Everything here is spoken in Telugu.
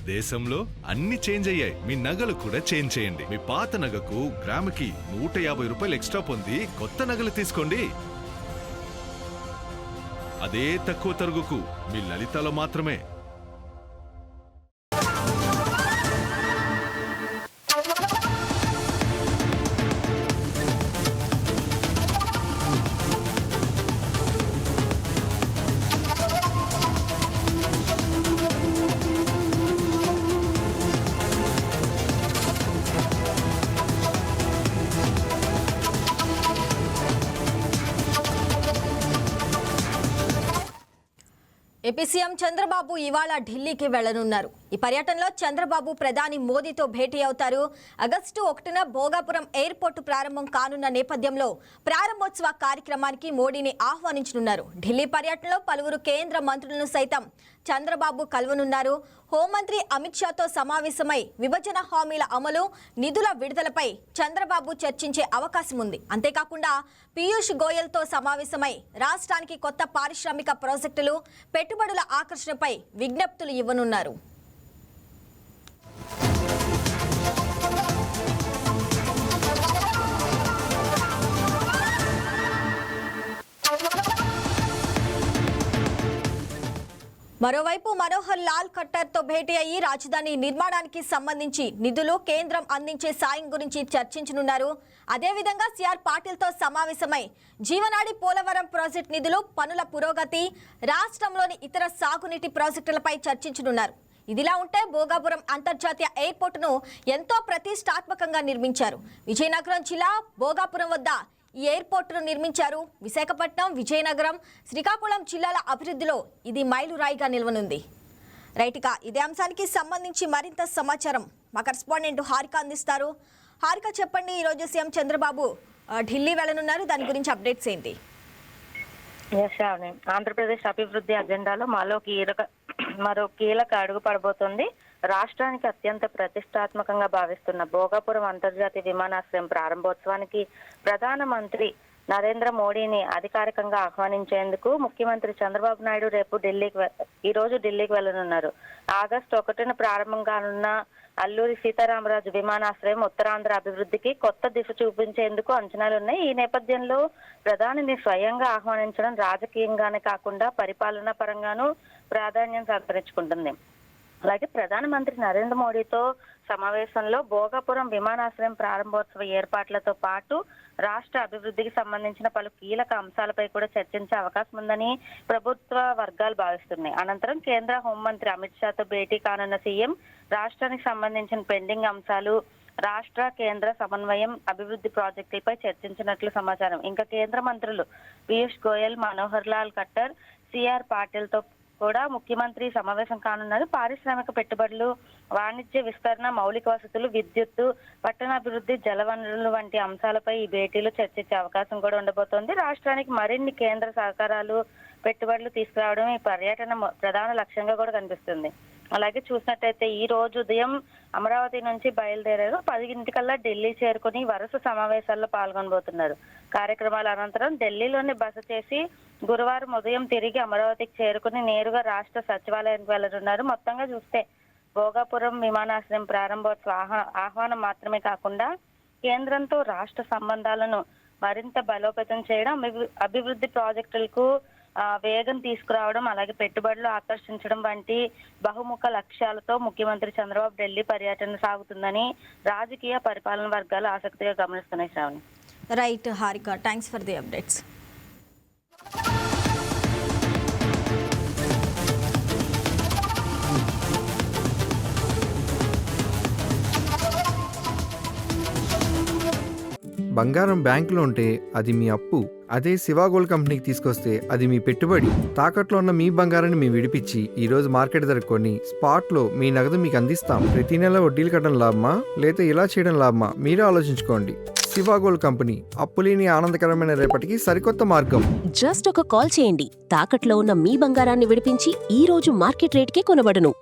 దేశంలో అన్ని చేంజ్ అయ్యాయి, మీ నగలు కూడా చేంజ్ చేయండి. మీ పాత నగకు గ్రాముకి 150 రూపాయలు ఎక్స్ట్రా పొంది కొత్త నగలు తీసుకోండి. అదే తక్కువ తరుగుకు మీ లలితలో మాత్రమే. ఏపీ సీఎం చంద్రబాబు ఇవాళ ఢిల్లీకి వెళ్లనున్నారు. ఈ పర్యటనలో చంద్రబాబు ప్రధాని మోదీతో భేటీ అవుతారు. ఆగస్టు 1న భోగాపురం ఎయిర్పోర్టు ప్రారంభం కానున్న నేపథ్యంలో ప్రారంభోత్సవ కార్యక్రమానికి మోడీని ఆహ్వానించనున్నారు. ఢిల్లీ పర్యటనలో పలువురు కేంద్ర మంత్రులను సైతం చంద్రబాబు కలవనున్నారు. హోంమంత్రి అమిత్ షాతో సమావేశమై విభజన హామీల అమలు, నిధుల విడుదలపై చంద్రబాబు చర్చించే అవకాశం ఉంది. అంతేకాకుండా పీయూష్ గోయల్తో సమావేశమై రాష్ట్రానికి కొత్త పారిశ్రామిక ప్రాజెక్టులు, పెట్టుబడుల ఆకర్షణపై విజ్ఞప్తులు ఇవ్వనున్నారు. మరోవైపు మనోహర్ లాల్ ఖట్టర్తో భేటీ అయ్యి రాజధాని నిర్మాణానికి సంబంధించి నిధులు, కేంద్రం అందించే సాయం గురించి చర్చించనున్నారు. అదేవిధంగా సిఆర్ పాటిల్తో సమావేశమై జీవనాడి పోలవరం ప్రాజెక్టు నిధులు, పనుల పురోగతి, రాష్ట్రంలోని ఇతర సాగునీటి ప్రాజెక్టులపై చర్చించనున్నారు. ఇదిలా ఉంటే భోగాపురం అంతర్జాతీయ ఎయిర్పోర్టును ఎంతో ప్రతిష్టాత్మకంగా నిర్మించారు. విజయనగరం జిల్లా భోగాపురం వద్ద ఈ ఎయిర్పోర్టును నిర్మించారు. విశాఖపట్నం, విజయనగరం, శ్రీకాకుళం జిల్లాల అభివృద్ధిలో ఇది మైలురాయిగా నిలవనుంది. రైట్గా ఇదే అంశానికి సంబంధించి మరింత సమాచారం మా కరెస్పాండెంట్ హారిక అందిస్తారు. హారిక, చెప్పండి, ఈరోజు సీఎం చంద్రబాబు ఢిల్లీ వెళ్లనున్నారు, దాని గురించి అప్డేట్స్ ఏంటి? ఆంధ్రప్రదేశ్ అభివృద్ధి అజెండాలో మరో కీలక అడుగు పడబోతోంది. రాష్ట్రానికి అత్యంత ప్రతిష్టాత్మకంగా భావిస్తున్న భోగాపురం అంతర్జాతీయ విమానాశ్రయం ప్రారంభోత్సవానికి ప్రధానమంత్రి నరేంద్ర మోడీని అధికారికంగా ఆహ్వానించేందుకు ముఖ్యమంత్రి చంద్రబాబు నాయుడు ఈ రోజు ఢిల్లీకి వెళ్లనున్నారు. ఆగస్టు 1న ప్రారంభం కానున్న అల్లూరి సీతారామరాజు విమానాశ్రయం ఉత్తరాంధ్ర అభివృద్ధికి కొత్త దిశ చూపించేందుకు అంచనాలున్నాయి. ఈ నేపథ్యంలో ప్రధానిని స్వయంగా ఆహ్వానించడం రాజకీయంగానే కాకుండా పరిపాలనా పరంగానూ ప్రాధాన్యం సంతరించుకుంటుంది. అలాగే ప్రధానమంత్రి నరేంద్ర మోడీతో సమావేశంలో భోగాపురం విమానాశ్రయం ప్రారంభోత్సవ ఏర్పాట్లతో పాటు రాష్ట్ర అభివృద్ధికి సంబంధించిన పలు కీలక అంశాలపై కూడా చర్చించే అవకాశం ఉందని ప్రభుత్వ వర్గాలు భావిస్తున్నాయి. అనంతరం కేంద్ర హోంమంత్రి అమిత్ షాతో భేటీ కానున్న సీఎం రాష్ట్రానికి సంబంధించిన పెండింగ్ అంశాలు, రాష్ట్ర కేంద్ర సమన్వయం, అభివృద్ధి ప్రాజెక్టులపై చర్చించినట్లు సమాచారం. ఇంకా కేంద్ర మంత్రులు పీయూష్ గోయల్, మనోహర్ లాల్ ఖట్టర్, సిఆర్ పాటిల్తో కూడా ముఖ్యమంత్రి సమావేశం కానున్నారు. పారిశ్రామిక పెట్టుబడులు, వాణిజ్య విస్తరణ, మౌలిక వసతులు, విద్యుత్తు, పట్టణాభివృద్ధి, జలవనరులు వంటి అంశాలపై ఈ భేటీలో చర్చించే అవకాశం కూడా ఉండబోతోంది. రాష్ట్రానికి మరిన్ని కేంద్ర సహకారాలు, పెట్టుబడులు తీసుకురావడం ఈ పర్యటన ప్రధాన లక్ష్యంగా కూడా కనిపిస్తుంది. అలాగే చూసినట్టయితే ఈ రోజు ఉదయం అమరావతి నుంచి బయలుదేరారు. 10 ఢిల్లీ చేరుకుని వరుస సమావేశాల్లో పాల్గొనబోతున్నారు. కార్యక్రమాల అనంతరం ఢిల్లీలోని బస చేసి గురువారం ఉదయం తిరిగి అమరావతికి చేరుకుని నేరుగా రాష్ట్ర సచివాలయానికి వెళ్లనున్నారు. మొత్తంగా చూస్తే భోగాపురం విమానాశ్రయం ప్రారంభోత్సవ ఆహ్వానం మాత్రమే కాకుండా కేంద్రంతో రాష్ట్ర సంబంధాలను మరింత బలోపేతం చేయడం, అభివృద్ధి ప్రాజెక్టులకు వేగం తీసుకురావడం, అలాగే పెట్టుబడులు ఆకర్షించడం వంటి బహుముఖ లక్ష్యాలతో ముఖ్యమంత్రి చంద్రబాబు ఢిల్లీ పర్యటన సాగుతుందని రాజకీయ పరిపాలన వర్గాలు ఆసక్తిగా గమనిస్తున్నాయి. Sravani. Right Harika, thanks for the updates. బంగారం బ్యాంకులో ఉంటే అది మీ అప్పు, అదే శివా గోల్డ్ కంపెనీకి తీసుకొస్తే అది మీ పెట్టుబడి. తాకట్లో ఉన్న మీ బంగారాన్ని మేము విడిపించి ఈ రోజు మార్కెట్ ధర కొని స్పాట్లో మీ నగదు మీకు అందిస్తాం. ప్రతి నెల వడ్డీలు కట్టడం లాభమా లేదా ఇలా చేయడం లాభమా మీరే ఆలోచించుకోండి. శివా గోల్డ్ కంపెనీ, అప్పులేని ఆనందకరమైన రేపటికి సరికొత్త మార్గం. జస్ట్ ఒక కాల్ చేయండి. తాకట్లో ఉన్న మీ బంగారాన్ని విడిపించి ఈ రోజు మార్కెట్ రేట్కే కొనబడును.